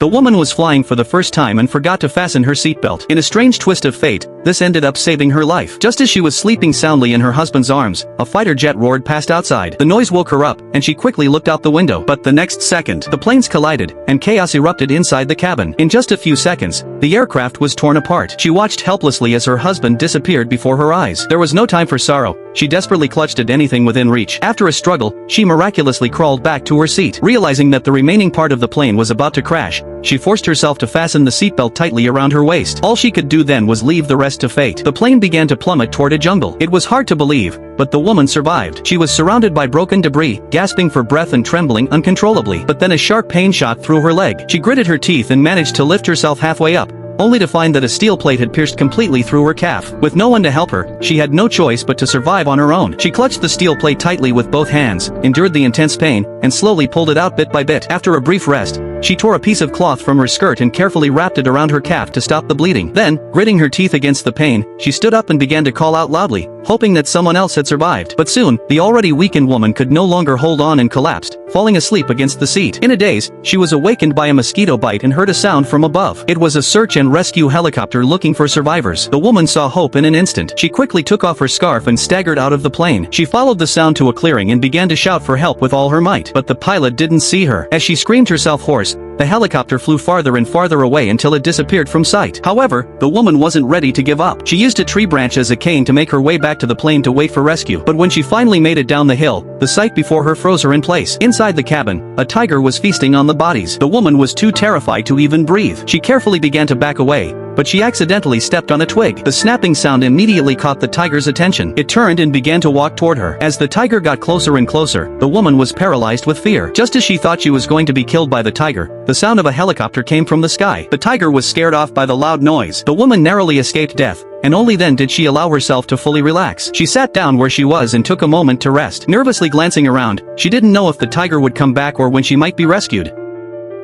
The woman was flying for the first time and forgot to fasten her seatbelt. In a strange twist of fate, this ended up saving her life. Just as she was sleeping soundly in her husband's arms, a fighter jet roared past outside. The noise woke her up, and she quickly looked out the window. But the next second, the planes collided, and chaos erupted inside the cabin. In just a few seconds, the aircraft was torn apart. She watched helplessly as her husband disappeared before her eyes. There was no time for sorrow. She desperately clutched at anything within reach. After a struggle, she miraculously crawled back to her seat. Realizing that the remaining part of the plane was about to crash, she forced herself to fasten the seatbelt tightly around her waist. All she could do then was leave the rest to fate. The plane began to plummet toward a jungle. It was hard to believe, but the woman survived. She was surrounded by broken debris, gasping for breath and trembling uncontrollably. But then a sharp pain shot through her leg. She gritted her teeth and managed to lift herself halfway up, only to find that a steel plate had pierced completely through her calf. With no one to help her, she had no choice but to survive on her own. She clutched the steel plate tightly with both hands, endured the intense pain, and slowly pulled it out bit by bit. After a brief rest, she tore a piece of cloth from her skirt and carefully wrapped it around her calf to stop the bleeding. Then, gritting her teeth against the pain, she stood up and began to call out loudly, hoping that someone else had survived. But soon, the already weakened woman could no longer hold on and collapsed, falling asleep against the seat. In a daze, she was awakened by a mosquito bite and heard a sound from above. It was a search and rescue helicopter looking for survivors. The woman saw hope in an instant. She quickly took off her scarf and staggered out of the plane. She followed the sound to a clearing and began to shout for help with all her might. But the pilot didn't see her. As she screamed herself hoarse, the helicopter flew farther and farther away until it disappeared from sight. However, the woman wasn't ready to give up. She used a tree branch as a cane to make her way back to the plane to wait for rescue. But when she finally made it down the hill, the sight before her froze her in place. Inside the cabin, a tiger was feasting on the bodies. The woman was too terrified to even breathe. She carefully began to back away, but she accidentally stepped on a twig. The snapping sound immediately caught the tiger's attention. It turned and began to walk toward her. As the tiger got closer and closer, the woman was paralyzed with fear. Just as she thought she was going to be killed by the tiger, the sound of a helicopter came from the sky. The tiger was scared off by the loud noise. The woman narrowly escaped death, and only then did she allow herself to fully relax. She sat down where she was and took a moment to rest. Nervously glancing around, she didn't know if the tiger would come back or when she might be rescued.